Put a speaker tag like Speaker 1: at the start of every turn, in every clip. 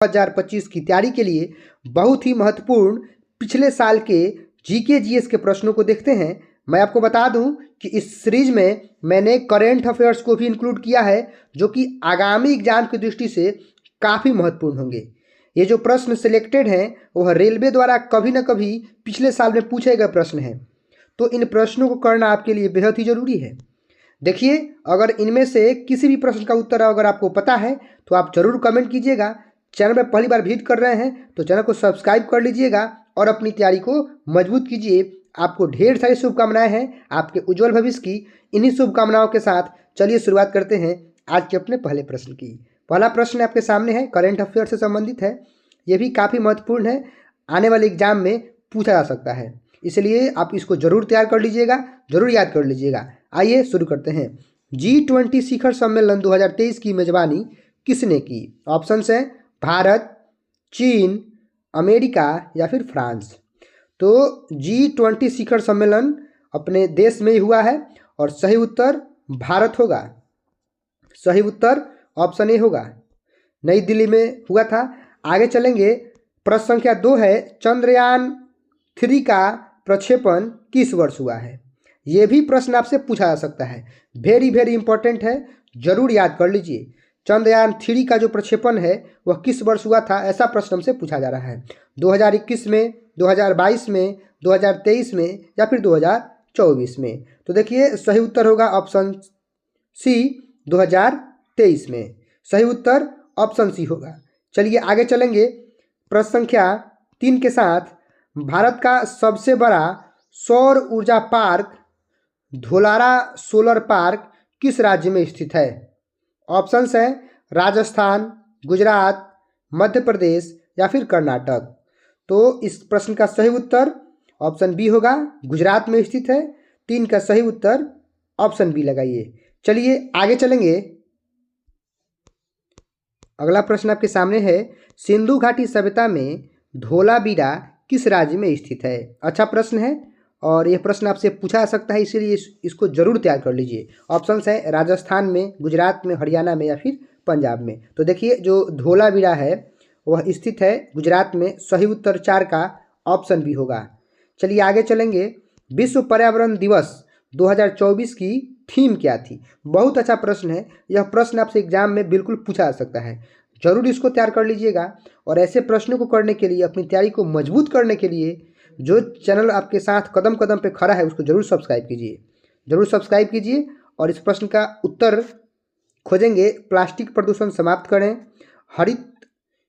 Speaker 1: 2025 की तैयारी के लिए बहुत ही महत्वपूर्ण पिछले साल के जीके जीएस के प्रश्नों को देखते हैं। मैं आपको बता दूं कि इस सीरीज में मैंने करेंट अफेयर्स को भी इंक्लूड किया है, जो कि आगामी एग्जाम की दृष्टि से काफ़ी महत्वपूर्ण होंगे। ये जो प्रश्न सिलेक्टेड हैं वह रेलवे द्वारा कभी न कभी पिछले साल में पूछे गए प्रश्न हैं, तो इन प्रश्नों को करना आपके लिए बेहद ही ज़रूरी है। देखिए, अगर इनमें से किसी भी प्रश्न का उत्तर अगर आपको पता है तो आप ज़रूर कमेंट कीजिएगा। चैनल में पहली बार विजिट कर रहे हैं तो चैनल को सब्सक्राइब कर लीजिएगा और अपनी तैयारी को मजबूत कीजिए। आपको ढेर सारी शुभकामनाएं हैं आपके उज्जवल भविष्य की। इन्हीं शुभकामनाओं के साथ चलिए शुरुआत करते हैं आज के अपने पहले प्रश्न की। पहला प्रश्न आपके सामने है, करेंट अफेयर से संबंधित है। ये भी काफ़ी महत्वपूर्ण है, आने वाले एग्जाम में पूछा जा सकता है, इसलिए आप इसको जरूर तैयार कर लीजिएगा, जरूर याद कर लीजिएगा। आइए शुरू करते हैं। G20 शिखर सम्मेलन 2023 की मेजबानी किसने की? ऑप्शंस हैं भारत, चीन, अमेरिका या फिर फ्रांस। तो G20 शिखर सम्मेलन अपने देश में ही हुआ है और सही उत्तर भारत होगा। सही उत्तर ऑप्शन ए होगा, नई दिल्ली में हुआ था। आगे चलेंगे, प्रश्न संख्या 2 है, चंद्रयान 3 का प्रक्षेपण किस वर्ष हुआ है? ये भी प्रश्न आपसे पूछा जा सकता है, वेरी वेरी इंपॉर्टेंट है, जरूर याद कर लीजिए। चंद्रयान 3 का जो प्रक्षेपण है वह किस वर्ष हुआ था, ऐसा प्रश्न हमसे पूछा जा रहा है। 2021 में, 2022 में, 2023 में या फिर 2024 में? तो देखिए, सही उत्तर होगा ऑप्शन सी, 2023 में। सही उत्तर ऑप्शन सी होगा। चलिए आगे चलेंगे, प्रश्न संख्या 3 के साथ। भारत का सबसे बड़ा सौर ऊर्जा पार्क धोलारा सोलर पार्क किस राज्य में स्थित है? ऑप्शंस हैं राजस्थान, गुजरात, मध्य प्रदेश या फिर कर्नाटक। तो इस प्रश्न का सही उत्तर ऑप्शन बी होगा, गुजरात में स्थित है। 3 का सही उत्तर ऑप्शन बी लगाइए। चलिए आगे चलेंगे, अगला प्रश्न आपके सामने है, सिंधु घाटी सभ्यता में धोलावीरा किस राज्य में स्थित है? अच्छा प्रश्न है और यह प्रश्न आपसे पूछा जा सकता है, इसीलिए इसको जरूर तैयार कर लीजिए। ऑप्शंस है राजस्थान में, गुजरात में, हरियाणा में या फिर पंजाब में। तो देखिए, जो धोलावीरा है वह स्थित है गुजरात में। सही उत्तर 4 का ऑप्शन भी होगा। चलिए आगे चलेंगे, विश्व पर्यावरण दिवस 2024 की थीम क्या थी? बहुत अच्छा प्रश्न है, यह प्रश्न आपसे एग्जाम में बिल्कुल पूछा जा सकता है, जरूर इसको तैयार कर लीजिएगा। और ऐसे प्रश्नों को करने के लिए, अपनी तैयारी को मजबूत करने के लिए, जो चैनल आपके साथ कदम कदम पे खड़ा है उसको जरूर सब्सक्राइब कीजिए, जरूर सब्सक्राइब कीजिए। और इस प्रश्न का उत्तर खोजेंगे, प्लास्टिक प्रदूषण समाप्त करें, हरित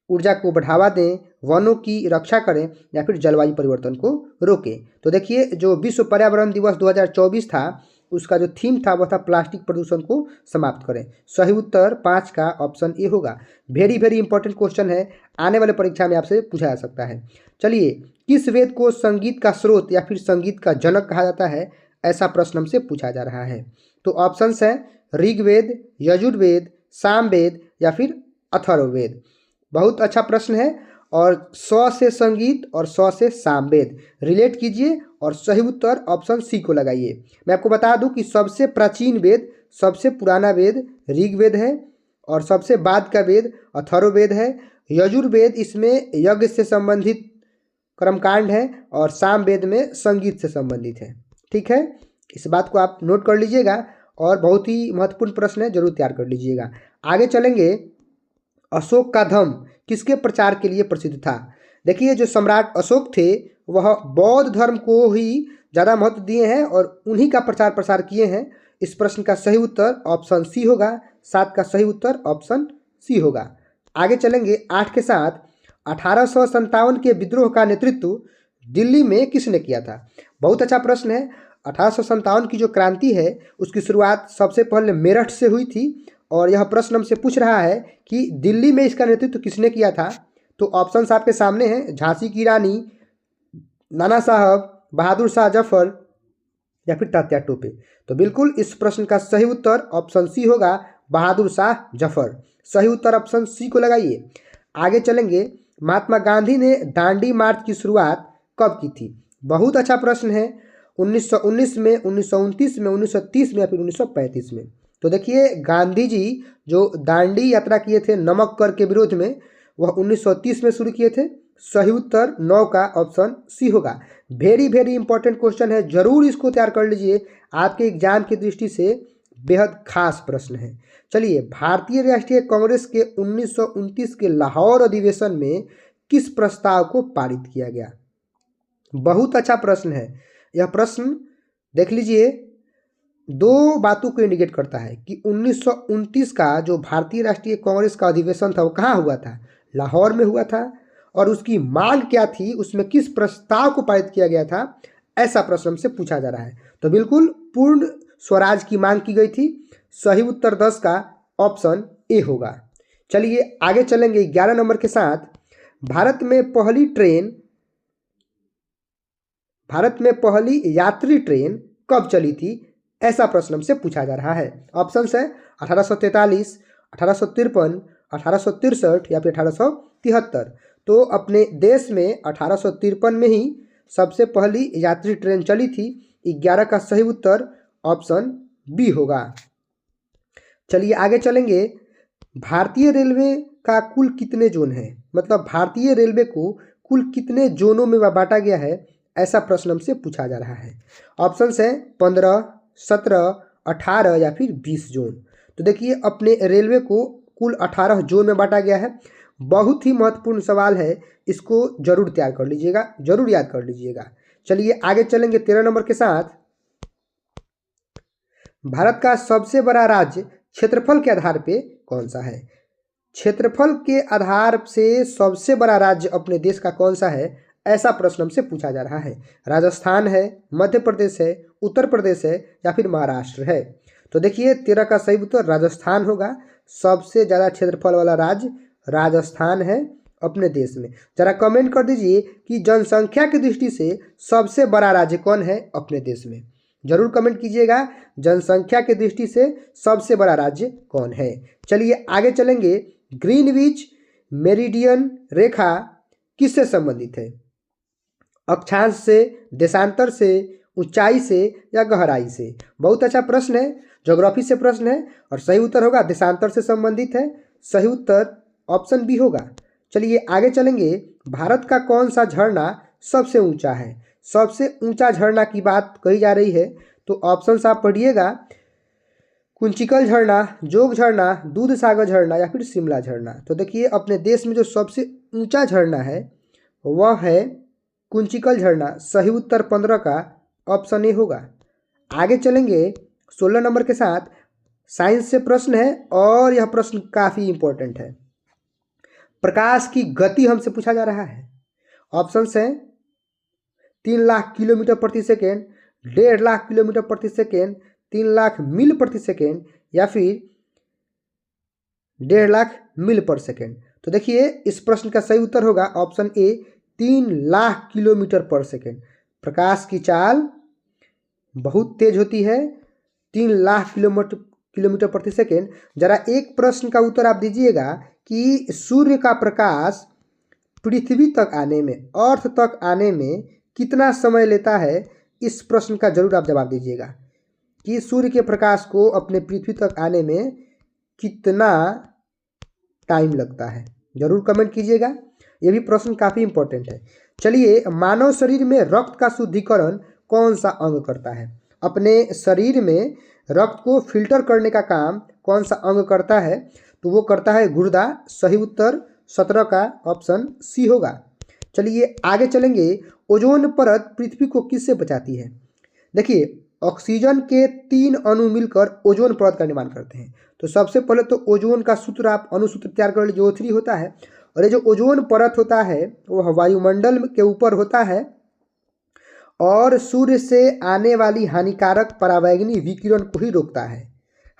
Speaker 1: ऊर्जा को बढ़ावा दें, वनों की रक्षा करें या फिर जलवायु परिवर्तन को रोकें। तो देखिए, जो विश्व पर्यावरण दिवस 2024 था उसका जो थीम था वह था प्लास्टिक प्रदूषण को समाप्त करें। सही उत्तर 5 का ऑप्शन ए होगा। वेरी वेरी इंपॉर्टेंट क्वेश्चन है, आने वाले परीक्षा में आपसे पूछा जा सकता है। चलिए, किस वेद को संगीत का स्रोत या फिर संगीत का जनक कहा जाता है, ऐसा प्रश्न हमसे पूछा जा रहा है। तो ऑप्शंस हैं ऋग्वेद, यजुर्वेद, सामवेद या फिर अथर्ववेद। बहुत अच्छा प्रश्न है और 100 से संगीत और 100 से सामवेद रिलेट कीजिए और सही उत्तर ऑप्शन सी को लगाइए। मैं आपको बता दूं कि सबसे प्राचीन वेद, सबसे पुराना वेद ऋग्वेद है और सबसे बाद का वेद अथर्ववेद है। यजुर्वेद इसमें यज्ञ से संबंधित कर्मकांड है और सामवेद में संगीत से संबंधित है। ठीक है, इस बात को आप नोट कर लीजिएगा और बहुत ही महत्वपूर्ण प्रश्न है, जरूर तैयार कर लीजिएगा। आगे चलेंगे, अशोक का धम्म किसके प्रचार के लिए प्रसिद्ध था? देखिए, जो सम्राट अशोक थे वह बौद्ध धर्म को ही ज़्यादा महत्व दिए हैं और उन्हीं का प्रचार प्रसार किए हैं। इस प्रश्न का सही उत्तर ऑप्शन सी होगा। 7 का सही उत्तर ऑप्शन सी होगा। आगे चलेंगे 8 के साथ। 1857 के विद्रोह का नेतृत्व दिल्ली में किसने किया था? बहुत अच्छा प्रश्न है। 1857 की जो क्रांति है उसकी शुरुआत सबसे पहले मेरठ से हुई थी और यह प्रश्न हमसे पूछ रहा है कि दिल्ली में इसका नेतृत्व किसने किया था। तो ऑप्शंस आपके सामने हैं, झांसी की रानी, नाना साहब, बहादुर शाह जफर या फिर तात्या टोपे। तो बिल्कुल इस प्रश्न का सही उत्तर ऑप्शन सी होगा, बहादुर शाह जफर। सही उत्तर ऑप्शन सी को लगाइए। आगे चलेंगे, महात्मा गांधी ने दांडी मार्च की शुरुआत कब की थी? बहुत अच्छा प्रश्न है। 1919 में, 1929 में, 1930 में या फिर 1935 में? तो देखिए, गांधी जी जो दांडी यात्रा किए थे नमक कर के विरोध में, वह 1930 में शुरू किए थे। सही उत्तर 9 का ऑप्शन सी होगा। वेरी वेरी इंपॉर्टेंट क्वेश्चन है, जरूर इसको तैयार कर लीजिए, आपके एग्जाम की दृष्टि से बेहद खास प्रश्न है। चलिए, भारतीय राष्ट्रीय कांग्रेस के 1929 के लाहौर अधिवेशन में किस प्रस्ताव को पारित किया गया? बहुत अच्छा प्रश्न है। यह प्रश्न देख लीजिए, दो बातों को इंडिकेट करता है कि 1929 का जो भारतीय राष्ट्रीय कांग्रेस का अधिवेशन था वो कहाँ हुआ था? लाहौर में हुआ था। और उसकी मांग क्या थी, उसमें किस प्रस्ताव को पारित किया गया था, ऐसा प्रश्न हमसे पूछा जा रहा है। तो बिल्कुल पूर्ण स्वराज की मांग की गई थी। सही उत्तर 10 का ऑप्शन ए होगा। चलिए आगे चलेंगे 11 नंबर के साथ। भारत में पहली यात्री ट्रेन कब चली थी, ऐसा प्रश्न हमसे पूछा जा रहा है। ऑप्शंस है 1843, 1853, 1863 या फिर 1873। तो अपने देश में 1853 में ही सबसे पहली यात्री ट्रेन चली थी। 11 का सही उत्तर ऑप्शन बी होगा। चलिए आगे चलेंगे। भारतीय रेलवे का कुल कितने जोन है, मतलब भारतीय रेलवे को कुल कितने जोनों में बांटा गया है, ऐसा प्रश्न हमसे पूछा जा रहा है। ऑप्शंस है 15, 17, 18 या फिर 20 जोन। तो देखिए, अपने रेलवे को कुल 18 जोन में बांटा गया है। बहुत ही महत्वपूर्ण सवाल है, इसको जरूर तैयार कर लीजिएगा, जरूर याद कर लीजिएगा। चलिए आगे चलेंगे 13 नंबर के साथ। भारत का सबसे बड़ा राज्य क्षेत्रफल के आधार पे कौन सा है? क्षेत्रफल के आधार से सबसे बड़ा राज्य अपने देश का कौन सा है, ऐसा प्रश्न हमसे पूछा जा रहा है। राजस्थान है, मध्य प्रदेश है, उत्तर प्रदेश है या फिर महाराष्ट्र है? तो देखिए, 13 का सही उत्तर राजस्थान होगा। सबसे ज़्यादा क्षेत्रफल वाला राज्य राजस्थान है अपने देश में। जरा कमेंट कर दीजिए कि जनसंख्या की दृष्टि से सबसे बड़ा राज्य कौन है अपने देश में। जरूर कमेंट कीजिएगा, जनसंख्या की दृष्टि से सबसे बड़ा राज्य कौन है। चलिए आगे चलेंगे। ग्रीनविच मेरिडियन रेखा किससे संबंधित है? अक्षांश से, देशांतर से, ऊंचाई से या गहराई से? बहुत अच्छा प्रश्न है, ज्योग्राफी से प्रश्न है और सही उत्तर होगा देशांतर से संबंधित है। सही उत्तर ऑप्शन बी होगा। चलिए आगे चलेंगे। भारत का कौन सा झरना सबसे ऊंचा है? सबसे ऊंचा झरना की बात कही जा रही है, तो ऑप्शंस आप पढ़िएगा। कुंचिकल झरना, जोग झरना, दूध सागर झरना या फिर शिमला झरना। तो देखिए, अपने देश में जो सबसे ऊंचा झरना है वह है कुंचिकल झरना। सही उत्तर 15 का ऑप्शन ए होगा। आगे चलेंगे 16 नंबर के साथ। साइंस से प्रश्न है और यह प्रश्न काफ़ी इंपॉर्टेंट है। प्रकाश की गति हमसे पूछा जा रहा है। ऑप्शंस हैं 3 लाख किलोमीटर प्रति सेकेंड, 1.5 लाख किलोमीटर प्रति सेकेंड, 3 लाख मील प्रति सेकेंड या फिर 1.5 लाख मील पर सेकेंड। तो देखिए, इस प्रश्न का सही उत्तर होगा ऑप्शन ए, 3 लाख किलोमीटर पर सेकेंड। प्रकाश की चाल बहुत तेज होती है, 3 लाख किलोमीटर प्रति सेकेंड। जरा एक प्रश्न का उत्तर आप दीजिएगा कि सूर्य का प्रकाश पृथ्वी तक आने में, अर्थ तक आने में कितना समय लेता है? इस प्रश्न का जरूर आप जवाब दीजिएगा कि सूर्य के प्रकाश को अपने पृथ्वी तक आने में कितना टाइम लगता है। जरूर कमेंट कीजिएगा, यह भी प्रश्न काफ़ी इंपॉर्टेंट है। चलिए, मानव शरीर में रक्त का शुद्धिकरण कौन सा अंग करता है? अपने शरीर में रक्त को फिल्टर करने का काम कौन सा अंग करता है? तो वो करता है गुर्दा। सही उत्तर 17 का ऑप्शन सी होगा। चलिए आगे चलेंगे। ओजोन परत पृथ्वी को किससे बचाती है? देखिए, ऑक्सीजन के 3 अणु मिलकर ओजोन परत का निर्माण करते हैं। तो सबसे पहले तो ओजोन का सूत्र आप अनुसूत्र तैयार कर लीजिए, O3 होता है। और ये जो ओजोन परत होता है वह वायुमंडल के ऊपर होता है और सूर्य से आने वाली हानिकारक पराबैंगनी विकिरण को ही रोकता है।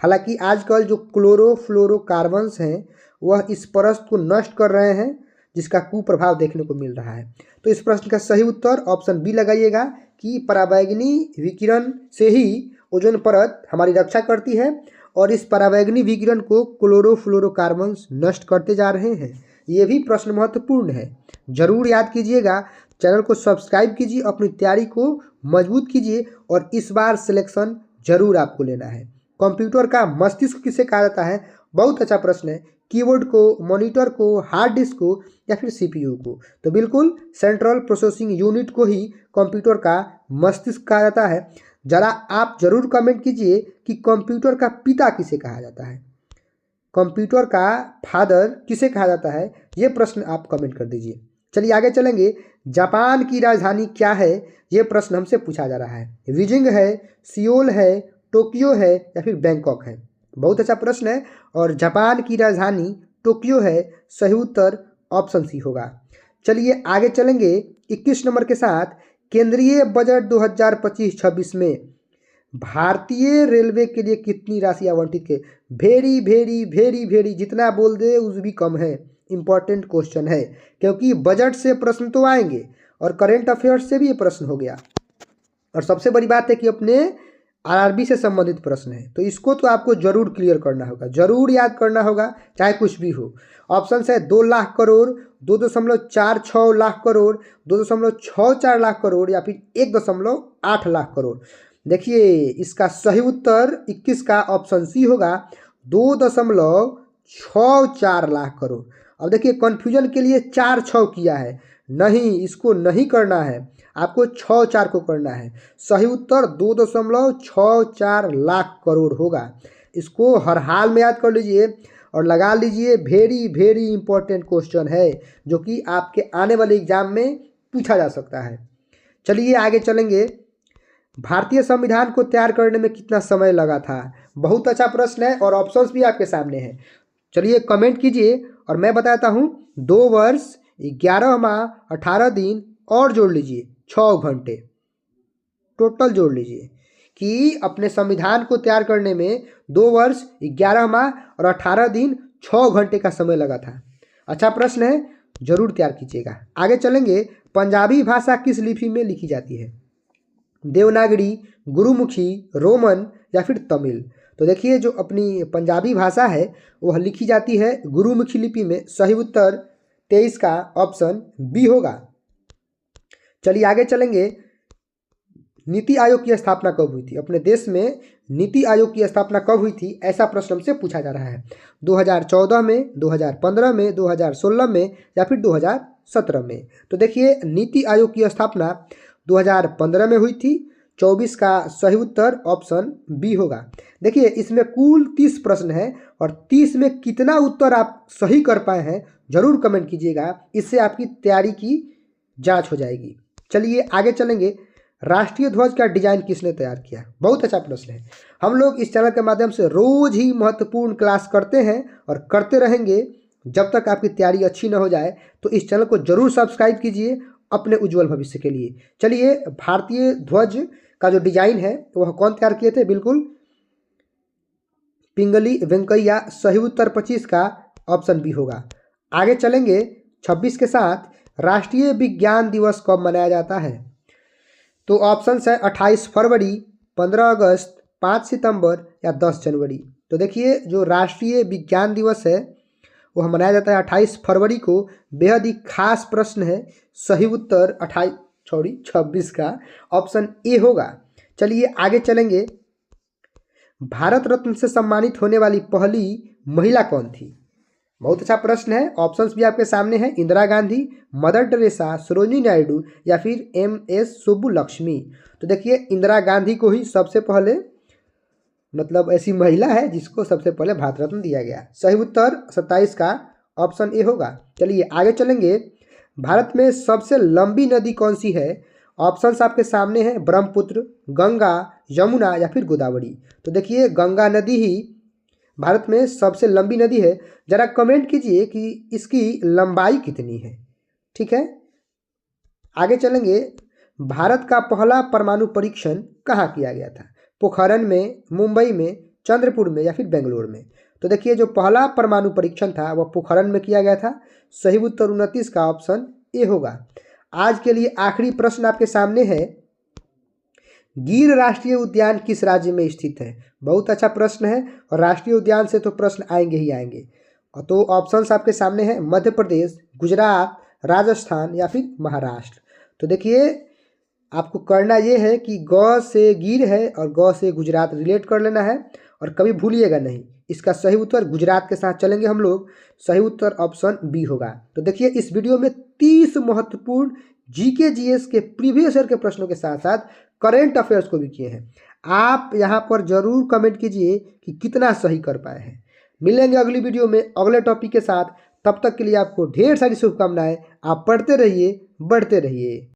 Speaker 1: हालांकि आजकल जो क्लोरोफ्लोरोकार्बन्स हैं वह इस परत को नष्ट कर रहे हैं, जिसका कुप्रभाव देखने को मिल रहा है। तो इस प्रश्न का सही उत्तर ऑप्शन बी लगाइएगा कि पराबैंगनी विकिरण से ही ओजोन परत हमारी रक्षा करती है और इस पराबैंगनी विकिरण को क्लोरोफ्लोरोकार्बन्स नष्ट करते जा रहे हैं। ये भी प्रश्न महत्वपूर्ण है, जरूर याद कीजिएगा। चैनल को सब्सक्राइब कीजिए, अपनी तैयारी को मजबूत कीजिए और इस बार सिलेक्शन जरूर आपको लेना है। कंप्यूटर का मस्तिष्क किसे कहा जाता है? बहुत अच्छा प्रश्न है। कीबोर्ड को, मॉनिटर को, हार्ड डिस्क को या फिर सीपीयू को? तो बिल्कुल सेंट्रल प्रोसेसिंग यूनिट को ही कंप्यूटर का मस्तिष्क कहा जाता है। जरा आप जरूर कमेंट कीजिए कि कंप्यूटर का पिता किसे कहा जाता है, कंप्यूटर का फादर किसे कहा जाता है, ये प्रश्न आप कमेंट कर दीजिए। चलिए आगे चलेंगे। जापान की राजधानी क्या है, ये प्रश्न हमसे पूछा जा रहा है। बीजिंग है, सियोल है, टोक्यो है या फिर बैंकॉक है? बहुत अच्छा प्रश्न है और जापान की राजधानी टोक्यो है। सही उत्तर ऑप्शन सी होगा। चलिए आगे चलेंगे 21 नंबर के साथ। केंद्रीय बजट 2025-26 में भारतीय रेलवे के लिए कितनी राशि आवंटित की? वेरी वेरी वेरी वेरी, जितना बोल दे उस भी कम है। इंपॉर्टेंट क्वेश्चन है क्योंकि बजट से प्रश्न तो आएंगे और करेंट अफेयर्स से भी ये प्रश्न हो गया। और सबसे बड़ी बात है कि अपने आरआरबी से संबंधित प्रश्न है, तो इसको तो आपको जरूर क्लियर करना होगा, जरूर याद करना होगा, चाहे कुछ भी हो। ऑप्शन है 2 लाख करोड़, 2.46 लाख करोड़, 2.64 लाख करोड़ या फिर 1.8 लाख करोड़। देखिए इसका सही उत्तर 21 का ऑप्शन सी होगा, 2.64 लाख करोड़। अब देखिए कन्फ्यूजन के लिए 4-6 किया है, नहीं इसको नहीं करना है, आपको 6-4 को करना है। सही उत्तर 2.64 लाख करोड़ होगा। इसको हर हाल में याद कर लीजिए और लगा लीजिए, वेरी वेरी इंपॉर्टेंट क्वेश्चन है जो कि आपके आने वाले एग्जाम में पूछा जा सकता है। चलिए आगे चलेंगे। भारतीय संविधान को तैयार करने में कितना समय लगा था? बहुत अच्छा प्रश्न है और ऑप्शंस भी आपके सामने हैं। चलिए कमेंट कीजिए और मैं बताता हूँ। 2 वर्ष, 11 माह, 18 दिन और जोड़ लीजिए 6 घंटे, टोटल जोड़ लीजिए कि अपने संविधान को तैयार करने में 2 वर्ष, 11 माह और 18 दिन 6 घंटे का समय लगा था। अच्छा प्रश्न है, जरूर तैयार कीजिएगा। आगे चलेंगे। पंजाबी भाषा किस लिपि में लिखी जाती है? देवनागरी, गुरुमुखी, रोमन या फिर तमिल? तो देखिए जो अपनी पंजाबी भाषा है वह लिखी जाती है गुरुमुखी लिपि में। सही उत्तर 23 का ऑप्शन बी होगा। चलिए आगे चलेंगे। नीति आयोग की स्थापना कब हुई थी? अपने देश में नीति आयोग की स्थापना कब हुई थी, ऐसा प्रश्न हमसे पूछा जा रहा है। 2014 में, 2015 में, 2016 में या फिर 2017 में? तो देखिए नीति आयोग की स्थापना 2015 में हुई थी। 24 का सही उत्तर ऑप्शन बी होगा। देखिए इसमें कुल 30 प्रश्न है और 30 में कितना उत्तर आप सही कर पाए हैं जरूर कमेंट कीजिएगा, इससे आपकी तैयारी की जांच हो जाएगी। चलिए आगे चलेंगे। राष्ट्रीय ध्वज का डिजाइन किसने तैयार किया? बहुत अच्छा प्रश्न है। हम लोग इस चैनल के माध्यम से रोज ही महत्वपूर्ण क्लास करते हैं और करते रहेंगे जब तक आपकी तैयारी अच्छी न हो जाए। तो इस चैनल को जरूर सब्सक्राइब कीजिए अपने उज्जवल भविष्य के लिए। चलिए भारतीय ध्वज का जो डिजाइन है वह कौन तैयार किए थे? बिल्कुल पिंगली वेंकैया। सही उत्तर 25 का ऑप्शन बी होगा। आगे चलेंगे 26 के साथ। राष्ट्रीय विज्ञान दिवस कब मनाया जाता है? तो ऑप्शन है 28 फरवरी, 15 अगस्त, 5 सितंबर या 10 जनवरी। तो देखिए जो राष्ट्रीय विज्ञान दिवस है वह मनाया जाता है 28 फरवरी को। बेहद ही खास प्रश्न है। सही उत्तर 26 का ऑप्शन ए होगा। चलिए आगे चलेंगे। भारत रत्न से सम्मानित होने वाली पहली महिला कौन थी? बहुत अच्छा प्रश्न है। ऑप्शंस भी आपके सामने हैं। इंदिरा गांधी, मदर टेरेसा, सरोजिनी नायडू या फिर एम.एस. सुब्बुलक्ष्मी? तो देखिए इंदिरा गांधी को ही सबसे पहले, मतलब ऐसी महिला है जिसको सबसे पहले भारत रत्न दिया गया। सही उत्तर 27 का ऑप्शन ए होगा। चलिए आगे चलेंगे। भारत में सबसे लंबी नदी कौन सी है? ऑप्शंस आपके सामने हैं। ब्रह्मपुत्र, गंगा, यमुना या फिर गोदावरी? तो देखिए गंगा नदी ही भारत में सबसे लंबी नदी है। जरा कमेंट कीजिए कि इसकी लंबाई कितनी है। ठीक है, आगे चलेंगे। भारत का पहला परमाणु परीक्षण कहाँ किया गया था? पोखरण में, मुंबई में, चंद्रपुर में या फिर बेंगलोर में? तो देखिए जो पहला परमाणु परीक्षण था वह पोखरण में किया गया था। सही उत्तर 29 का ऑप्शन ए होगा। आज के लिए आखिरी प्रश्न आपके सामने है। गिर राष्ट्रीय उद्यान किस राज्य में स्थित है? बहुत अच्छा प्रश्न है और राष्ट्रीय उद्यान से तो प्रश्न आएंगे ही आएंगे। तो ऑप्शंस आपके सामने हैं। मध्य प्रदेश, गुजरात, राजस्थान या फिर महाराष्ट्र? तो देखिए आपको करना ये है कि ग से गिर है और ग से गुजरात रिलेट कर लेना है और कभी भूलिएगा नहीं। इसका सही उत्तर गुजरात के साथ चलेंगे हम लोग। सही उत्तर ऑप्शन बी होगा। तो देखिए इस वीडियो में 30 महत्वपूर्ण जीके जीएस के प्रीवियस ईयर के प्रश्नों के साथ साथ करेंट अफेयर्स को भी किए हैं। आप यहाँ पर जरूर कमेंट कीजिए कि कितना सही कर पाए हैं। मिलेंगे अगली वीडियो में अगले टॉपिक के साथ। तब तक के लिए आपको ढेर सारी शुभकामनाएं। आप पढ़ते रहिए, बढ़ते रहिए।